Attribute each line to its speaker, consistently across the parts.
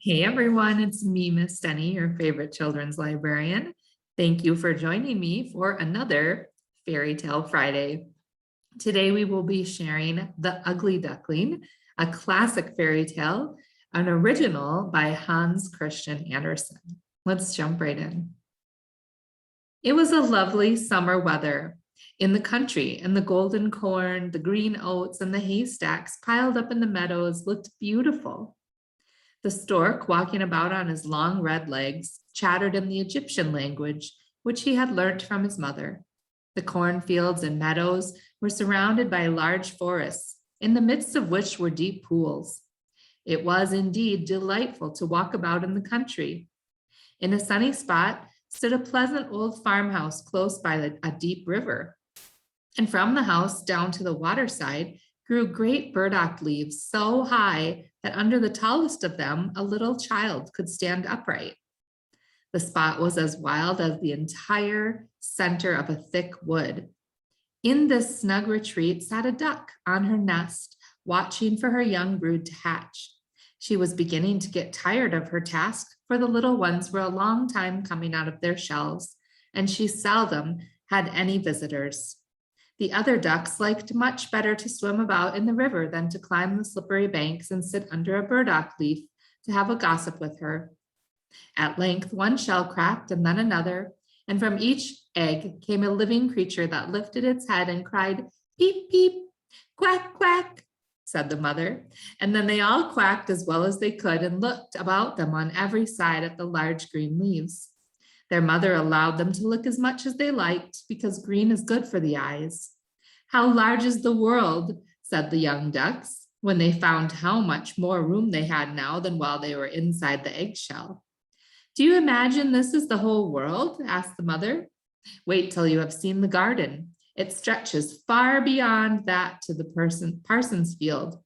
Speaker 1: Hey everyone, it's me, Miss Denny, your favorite children's librarian. Thank you for joining me for another Fairy Tale Friday. Today we will be sharing The Ugly Duckling, a classic fairy tale, an original by Hans Christian Andersen. Let's jump right in. It was a lovely summer weather in the country, and the golden corn, the green oats, and the haystacks piled up in the meadows looked beautiful. The stork, walking about on his long red legs, chattered in the Egyptian language, which he had learnt from his mother. The cornfields and meadows were surrounded by large forests, in the midst of which were deep pools. It was indeed delightful to walk about in the country. In a sunny spot stood a pleasant old farmhouse close by a deep river. And from the house down to the waterside grew great burdock leaves so high that under the tallest of them, a little child could stand upright. The spot was as wild as the entire center of a thick wood. In this snug retreat sat a duck on her nest, watching for her young brood to hatch. She was beginning to get tired of her task, for the little ones were a long time coming out of their shells, and she seldom had any visitors. The other ducks liked much better to swim about in the river than to climb the slippery banks and sit under a burdock leaf to have a gossip with her. At length, one shell cracked and then another, and from each egg came a living creature that lifted its head and cried, "Peep, peep, quack, quack," said the mother. And then they all quacked as well as they could and looked about them on every side at the large green leaves. Their mother allowed them to look as much as they liked, because green is good for the eyes. "How large is the world," said the young ducks, when they found how much more room they had now than while they were inside the eggshell. "Do you imagine this is the whole world?" asked the mother. "Wait till you have seen the garden. It stretches far beyond that to the parson's field.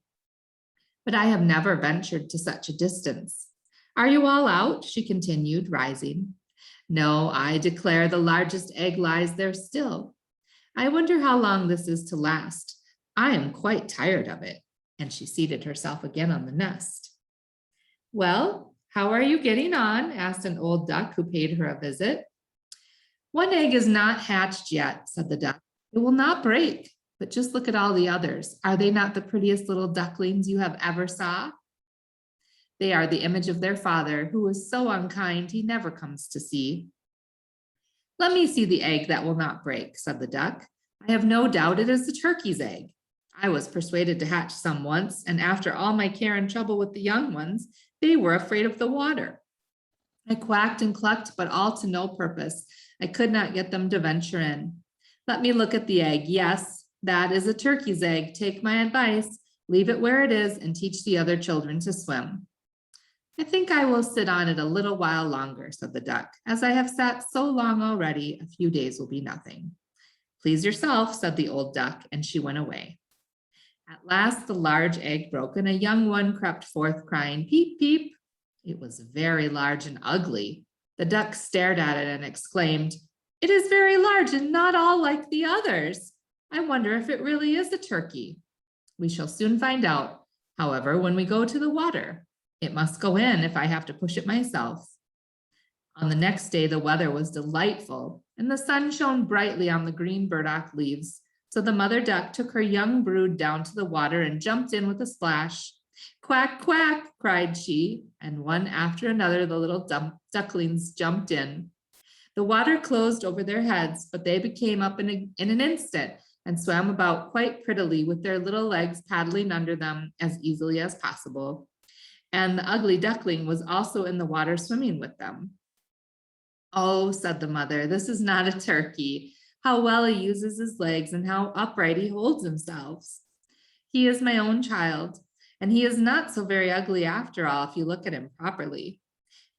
Speaker 1: But I have never ventured to such a distance. Are you all out?" she continued, rising. "No, I declare the largest egg lies there still. I wonder how long this is to last. I am quite tired of it." And she seated herself again on the nest. "Well, how are you getting on?" asked an old duck who paid her a visit. "One egg is not hatched yet," said the duck. "It will not break, but just look at all the others. Are they not the prettiest little ducklings you have ever saw? They are the image of their father, who is so unkind he never comes to see." "Let me see the egg that will not break," said the duck. "I have no doubt it is the turkey's egg. I was persuaded to hatch some once, and after all my care and trouble with the young ones, they were afraid of the water. I quacked and clucked, but all to no purpose. I could not get them to venture in. Let me look at the egg. Yes, that is a turkey's egg. Take my advice. Leave it where it is and teach the other children to swim." "I think I will sit on it a little while longer," said the duck. "As I have sat so long already, a few days will be nothing." "Please yourself," said the old duck, and she went away. At last the large egg broke, and a young one crept forth, crying, "Peep, peep." It was very large and ugly. The duck stared at it and exclaimed, "It is very large and not all like the others. I wonder if it really is a turkey." "We shall soon find out, however, when we go to the water. It must go in if I have to push it myself." On the next day, the weather was delightful, and the sun shone brightly on the green burdock leaves. So the mother duck took her young brood down to the water and jumped in with a splash. "Quack, quack," cried she, and one after another the little ducklings jumped in. The water closed over their heads, but they became up in an instant and swam about quite prettily with their little legs paddling under them as easily as possible. And the ugly duckling was also in the water swimming with them. "Oh," said the mother, "this is not a turkey. How well he uses his legs and how upright he holds himself. He is my own child, and he is not so very ugly after all if you look at him properly.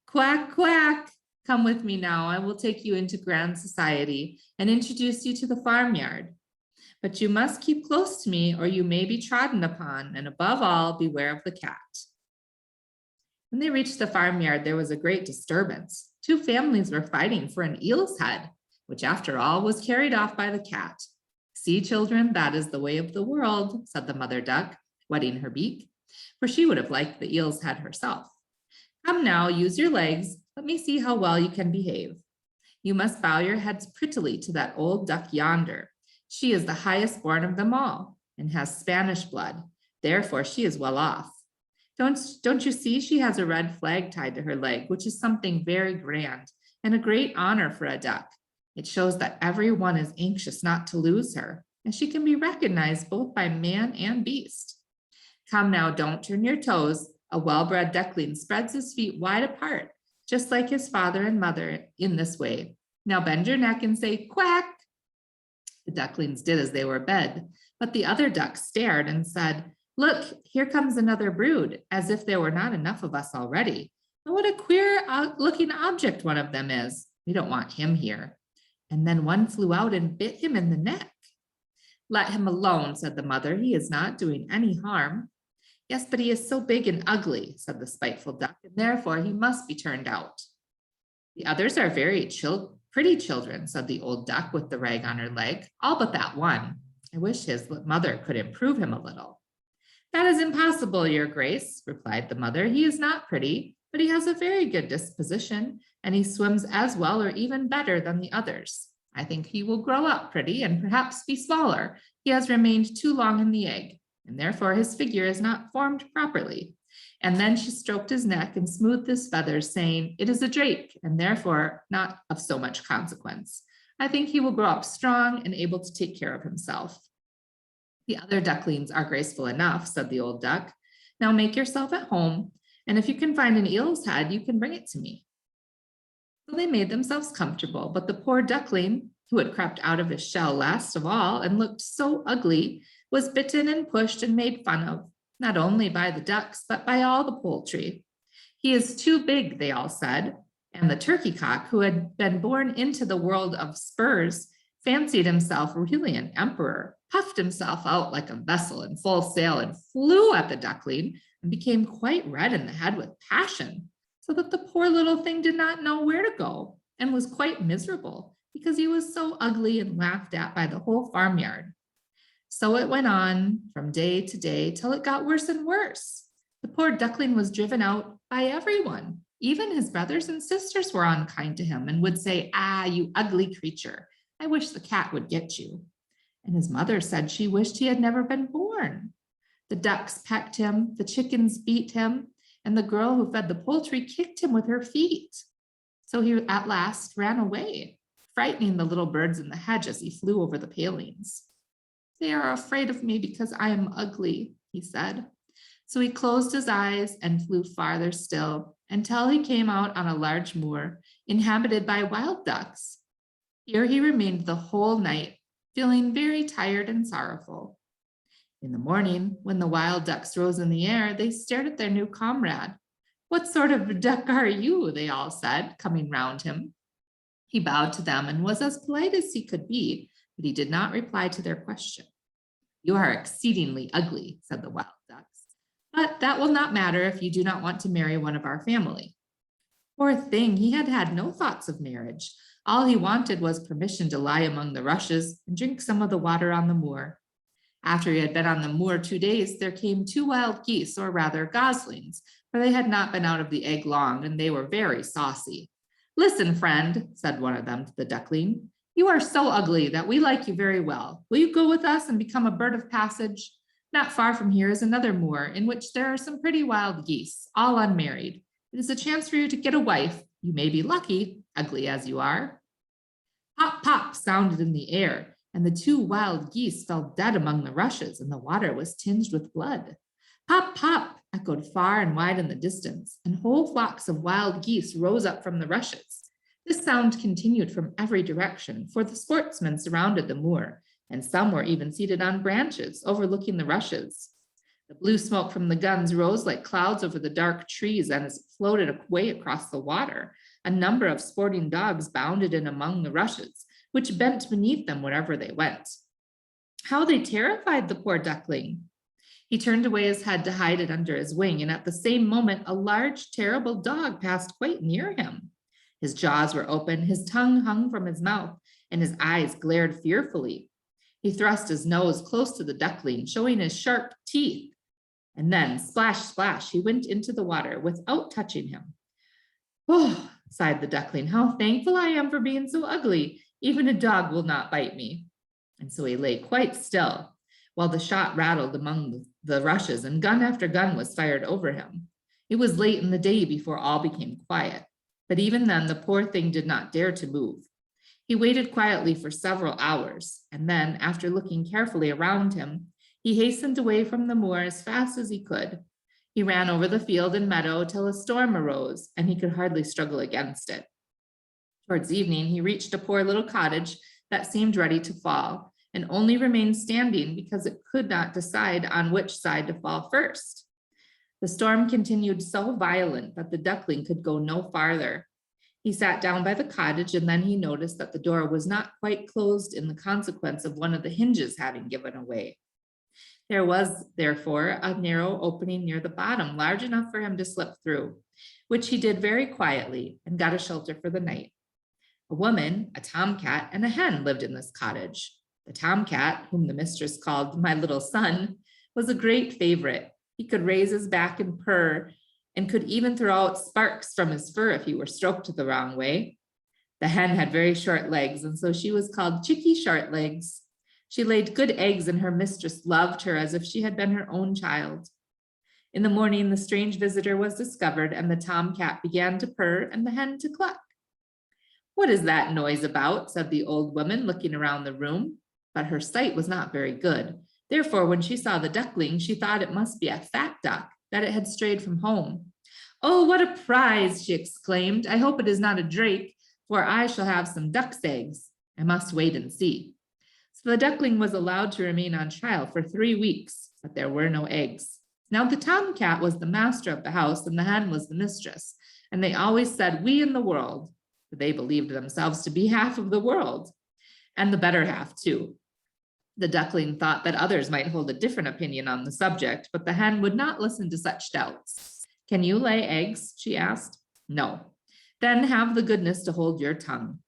Speaker 1: Quack, quack. Come with me now. I will take you into grand society and introduce you to the farmyard. But you must keep close to me or you may be trodden upon, and above all, beware of the cat." When they reached the farmyard, there was a great disturbance. Two families were fighting for an eel's head, which after all was carried off by the cat. "See, children, that is the way of the world," said the mother duck, wetting her beak, for she would have liked the eel's head herself. Come now, use your legs. Let me see how well you can behave. You must bow your heads prettily to that old duck yonder. She is the highest born of them all and has Spanish blood. Therefore, she is well off. Don't you see she has a red flag tied to her leg, which is something very grand and a great honor for a duck. It shows that everyone is anxious not to lose her, and she can be recognized both by man and beast. Come now, don't turn your toes. A well-bred duckling spreads his feet wide apart, just like his father and mother in this way. Now bend your neck and say quack. The ducklings did as they were bid, but the other ducks stared and said, look, here comes another brood, as if there were not enough of us already. And what a queer looking object one of them is. We don't want him here. And then one flew out and bit him in the neck. Let him alone, said the mother. He is not doing any harm. Yes, but he is so big and ugly, said the spiteful duck, and therefore he must be turned out. The others are very pretty children, said the old duck with the rag on her leg, all but that one. I wish his mother could improve him a little. That is impossible, your grace, replied the mother. He is not pretty, but he has a very good disposition, and he swims as well or even better than the others. I think he will grow up pretty and perhaps be smaller. He has remained too long in the egg, and therefore his figure is not formed properly. And then she stroked his neck and smoothed his feathers, saying, it is a drake, and therefore not of so much consequence. I think he will grow up strong and able to take care of himself. The other ducklings are graceful enough, said the old duck. Now make yourself at home, and if you can find an eel's head, you can bring it to me. So they made themselves comfortable, but the poor duckling, who had crept out of his shell last of all and looked so ugly, was bitten and pushed and made fun of, not only by the ducks, but by all the poultry. He is too big, they all said, and the turkey cock, who had been born into the world of spurs, fancied himself really an emperor, puffed himself out like a vessel in full sail and flew at the duckling and became quite red in the head with passion, so that the poor little thing did not know where to go and was quite miserable because he was so ugly and laughed at by the whole farmyard. So it went on from day to day till it got worse and worse. The poor duckling was driven out by everyone. Even his brothers and sisters were unkind to him and would say, ah, you ugly creature, I wish the cat would get you. And his mother said she wished he had never been born. The ducks pecked him, the chickens beat him, and the girl who fed the poultry kicked him with her feet. So he at last ran away, frightening the little birds in the hedge as he flew over the palings. They are afraid of me because I am ugly, he said. So he closed his eyes and flew farther still until he came out on a large moor inhabited by wild ducks. Here he remained the whole night, feeling very tired and sorrowful. In the morning, when the wild ducks rose in the air, they stared at their new comrade. What sort of a duck are you? They all said, coming round him. He bowed to them and was as polite as he could be, but he did not reply to their question. You are exceedingly ugly, said the wild ducks, but that will not matter if you do not want to marry one of our family. Poor thing, he had had no thoughts of marriage. All he wanted was permission to lie among the rushes and drink some of the water on the moor. After he had been on the moor 2 days, there came 2 wild geese, or rather goslings, for they had not been out of the egg long, and they were very saucy. Listen, friend, said one of them to the duckling, you are so ugly that we like you very well. Will you go with us and become a bird of passage? Not far from here is another moor in which there are some pretty wild geese, all unmarried. It is a chance for you to get a wife. You may be lucky, ugly as you are. Pop, pop sounded in the air, and the 2 wild geese fell dead among the rushes, and the water was tinged with blood. Pop, pop echoed far and wide in the distance, and whole flocks of wild geese rose up from the rushes. This sound continued from every direction, for the sportsmen surrounded the moor, and some were even seated on branches overlooking the rushes. The blue smoke from the guns rose like clouds over the dark trees and as it floated away across the water, a number of sporting dogs bounded in among the rushes, which bent beneath them wherever they went. How they terrified the poor duckling! He turned away his head to hide it under his wing, and at the same moment, a large, terrible dog passed quite near him. His jaws were open, his tongue hung from his mouth, and his eyes glared fearfully. He thrust his nose close to the duckling, showing his sharp teeth. And then, splash, splash, he went into the water without touching him. Oh, sighed the duckling, how thankful I am for being so ugly. Even a dog will not bite me. And so he lay quite still while the shot rattled among the rushes and gun after gun was fired over him. It was late in the day before all became quiet, but even then the poor thing did not dare to move. He waited quietly for several hours, and then, after looking carefully around him, he hastened away from the moor as fast as he could. He ran over the field and meadow till a storm arose, and he could hardly struggle against it. Towards evening, he reached a poor little cottage that seemed ready to fall, and only remained standing because it could not decide on which side to fall first. The storm continued so violent that the duckling could go no farther. He sat down by the cottage, and then he noticed that the door was not quite closed in the consequence of one of the hinges having given away. There was, therefore, a narrow opening near the bottom, large enough for him to slip through, which he did very quietly and got a shelter for the night. A woman, a tomcat, and a hen lived in this cottage. The tomcat, whom the mistress called my little son, was a great favorite. He could raise his back and purr, and could even throw out sparks from his fur if he were stroked the wrong way. The hen had very short legs, and so she was called Chickie Shortlegs. She laid good eggs, and her mistress loved her as if she had been her own child. In the morning, the strange visitor was discovered, and the tomcat began to purr and the hen to cluck. "What is that noise about?" said the old woman, looking around the room. But her sight was not very good. Therefore, when she saw the duckling, she thought it must be a fat duck, that it had strayed from home. "Oh, what a prize!" she exclaimed. "I hope it is not a drake, for I shall have some duck's eggs. I must wait and see." So the duckling was allowed to remain on trial for 3 weeks, but there were no eggs. Now the tomcat was the master of the house and the hen was the mistress, and they always said "we in the world," for they believed themselves to be half of the world, and the better half too. The duckling thought that others might hold a different opinion on the subject, but the hen would not listen to such doubts. "Can you lay eggs?" she asked. "No." "Then have the goodness to hold your tongue."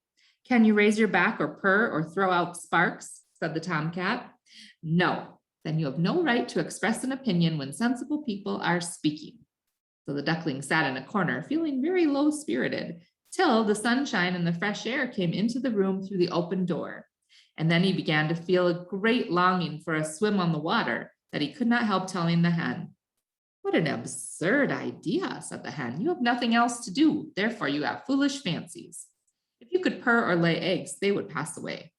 Speaker 1: "Can you raise your back or purr or throw out sparks?" said the tomcat. "No." "Then you have no right to express an opinion when sensible people are speaking." So the duckling sat in a corner, feeling very low-spirited, till the sunshine and the fresh air came into the room through the open door. And then he began to feel a great longing for a swim on the water that he could not help telling the hen. "What an absurd idea," said the hen. "You have nothing else to do, therefore you have foolish fancies. If you could purr or lay eggs, they would pass away."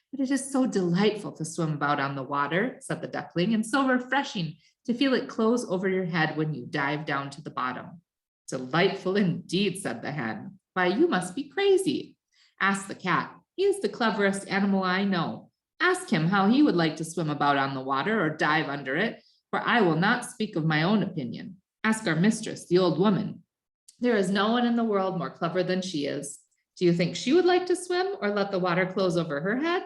Speaker 1: "But it is so delightful to swim about on the water," said the duckling, "and so refreshing to feel it close over your head when you dive down to the bottom." "Delightful indeed," said the hen. "Why, you must be crazy. Ask the cat. He is the cleverest animal I know. Ask him how he would like to swim about on the water or dive under it, for I will not speak of my own opinion. Ask our mistress, the old woman. There is no one in the world more clever than she is. Do you think she would like to swim or let the water close over her head?"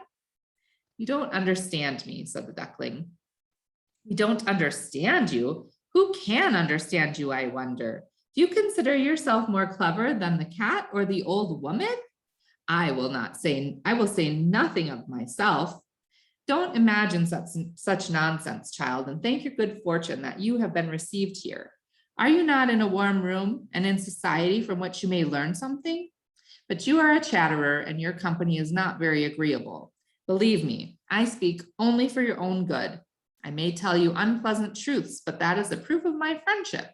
Speaker 1: "You don't understand me," said the duckling. "You don't understand you? Who can understand you, I wonder? Do you consider yourself more clever than the cat or the old woman? I will say nothing of myself. Don't imagine such nonsense, child, and thank your good fortune that you have been received here. Are you not in a warm room and in society from which you may learn something? But you are a chatterer, and your company is not very agreeable. Believe me, I speak only for your own good. I may tell you unpleasant truths, but that is a proof of my friendship.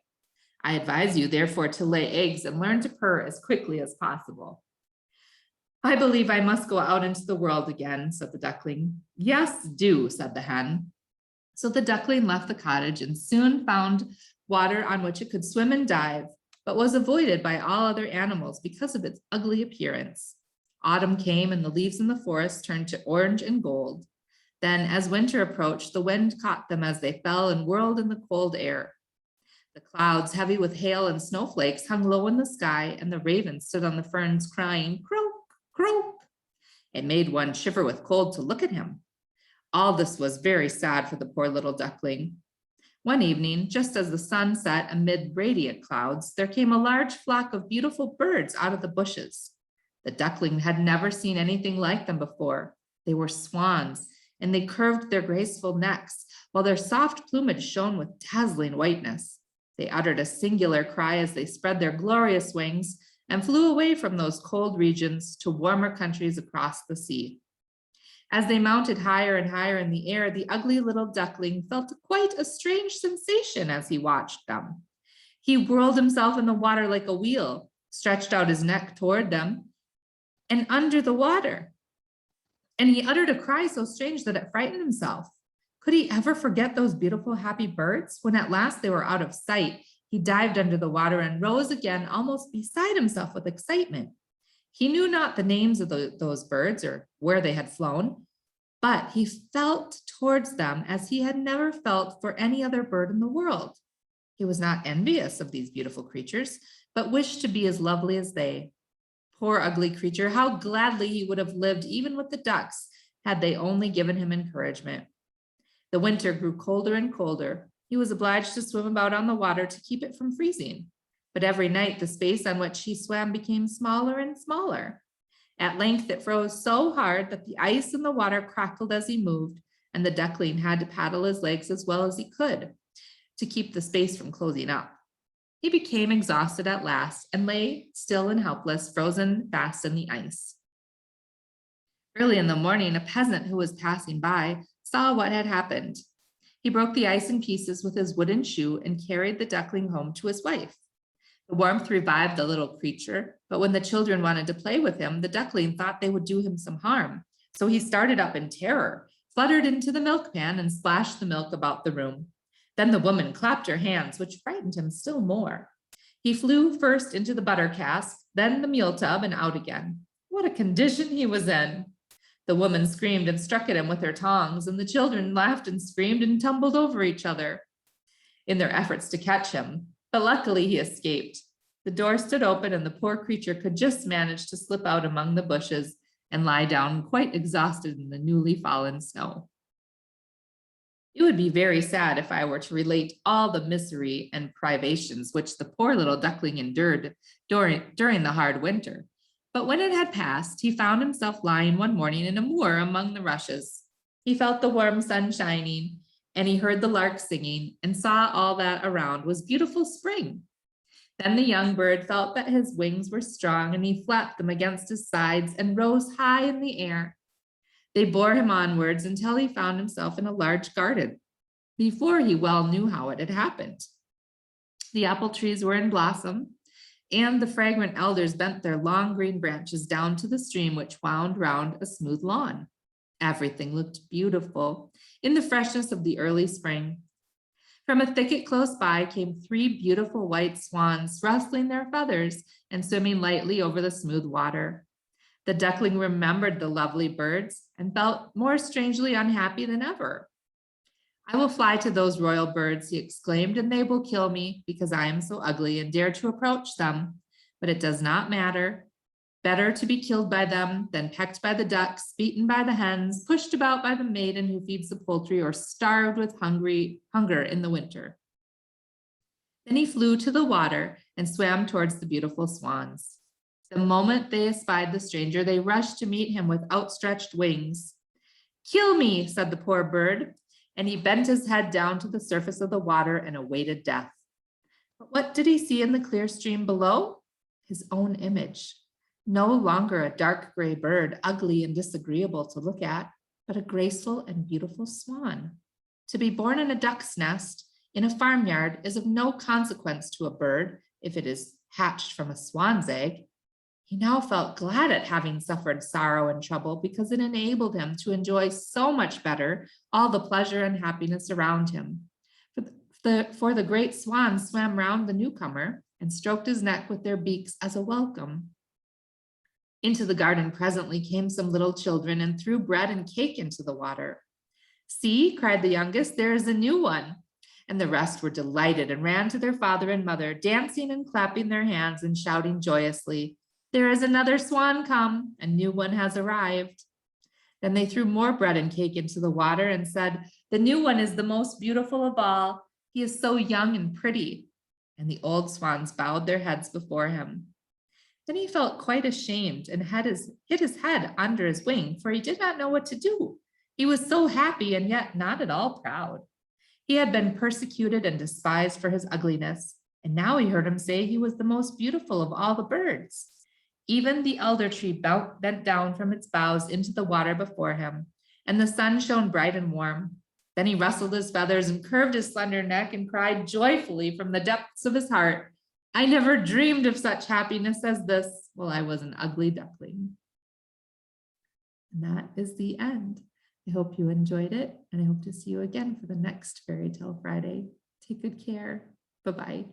Speaker 1: I advise you, therefore, to lay eggs and learn to purr as quickly as possible." "I believe I must go out into the world again," said the duckling. "Yes, do," said the hen. So the duckling left the cottage and soon found water on which it could swim and dive, but was avoided by all other animals because of its ugly appearance. Autumn came and the leaves in the forest turned to orange and gold. Then, as winter approached, the wind caught them as they fell and whirled in the cold air. The clouds, heavy with hail and snowflakes, hung low in the sky, and the raven stood on the ferns crying, "Croak, croak." It made one shiver with cold to look at him. All this was very sad for the poor little duckling. One evening, just as the sun set amid radiant clouds, there came a large flock of beautiful birds out of the bushes. The duckling had never seen anything like them before. They were swans, and they curved their graceful necks, while their soft plumage shone with dazzling whiteness. They uttered a singular cry as they spread their glorious wings and flew away from those cold regions to warmer countries across the sea. As they mounted higher and higher in the air, the ugly little duckling felt quite a strange sensation as he watched them. He whirled himself in the water like a wheel, stretched out his neck toward them, and under the water. And he uttered a cry so strange that it frightened himself. Could he ever forget those beautiful, happy birds? When at last they were out of sight, he dived under the water and rose again, almost beside himself with excitement. He knew not the names of those birds or where they had flown, but he felt towards them as he had never felt for any other bird in the world. He was not envious of these beautiful creatures, but wished to be as lovely as they. Poor ugly creature, how gladly he would have lived even with the ducks had they only given him encouragement. The winter grew colder and colder. He was obliged to swim about on the water to keep it from freezing. But every night the space on which he swam became smaller and smaller. At length it froze so hard that the ice in the water crackled as he moved, and the duckling had to paddle his legs as well as he could to keep the space from closing up. He became exhausted at last and lay still and helpless, frozen fast in the ice. Early in the morning, a peasant who was passing by saw what had happened. He broke the ice in pieces with his wooden shoe and carried the duckling home to his wife. The warmth revived the little creature, but when the children wanted to play with him, the duckling thought they would do him some harm. So he started up in terror, fluttered into the milk pan, and splashed the milk about the room. Then the woman clapped her hands, which frightened him still more. He flew first into the butter cask, then the meal tub, and out again. What a condition he was in! The woman screamed and struck at him with her tongs, and the children laughed and screamed and tumbled over each other in their efforts to catch him. But luckily he escaped. The door stood open and the poor creature could just manage to slip out among the bushes and lie down quite exhausted in the newly fallen snow. It would be very sad if I were to relate all the misery and privations which the poor little duckling endured during the hard winter. But when it had passed, he found himself lying one morning in a moor among the rushes. He felt the warm sun shining, and he heard the lark singing and saw all that around was beautiful spring. Then the young bird felt that his wings were strong, and he flapped them against his sides and rose high in the air. They bore him onwards until he found himself in a large garden, before he well knew how it had happened. The apple trees were in blossom, and the fragrant elders bent their long green branches down to the stream which wound round a smooth lawn. Everything looked beautiful in the freshness of the early spring. From a thicket close by came 3 beautiful white swans, rustling their feathers and swimming lightly over the smooth water. The duckling remembered the lovely birds and felt more strangely unhappy than ever. "I will fly to those royal birds," he exclaimed, "and they will kill me because I am so ugly and dare to approach them. But it does not matter. Better to be killed by them than pecked by the ducks, beaten by the hens, pushed about by the maiden who feeds the poultry, or starved with hunger in the winter." Then he flew to the water and swam towards the beautiful swans. The moment they espied the stranger, they rushed to meet him with outstretched wings. "Kill me," said the poor bird, and he bent his head down to the surface of the water and awaited death. But what did he see in the clear stream below? His own image. No longer a dark gray bird, ugly and disagreeable to look at, but a graceful and beautiful swan. To be born in a duck's nest in a farmyard is of no consequence to a bird if it is hatched from a swan's egg. He now felt glad at having suffered sorrow and trouble because it enabled him to enjoy so much better all the pleasure and happiness around him. For the great swans swam round the newcomer and stroked his neck with their beaks as a welcome. Into the garden presently came some little children and threw bread and cake into the water. "See," cried the youngest, "there is a new one." And the rest were delighted and ran to their father and mother, dancing and clapping their hands and shouting joyously, "There is another swan come, a new one has arrived." Then they threw more bread and cake into the water and said, "The new one is the most beautiful of all. He is so young and pretty." And the old swans bowed their heads before him. Then he felt quite ashamed and hid his head under his wing, for he did not know what to do. He was so happy and yet not at all proud. He had been persecuted and despised for his ugliness, And now he heard him say he was the most beautiful of all the birds. Even the elder tree bent down from its boughs into the water before him, and the sun shone bright and warm. Then he rustled his feathers and curved his slender neck and cried joyfully from the depths of his heart, "I never dreamed of such happiness as this while I was an ugly duckling." And that is the end. I hope you enjoyed it, and I hope to see you again for the next Fairy Tale Friday. Take good care. Bye-bye.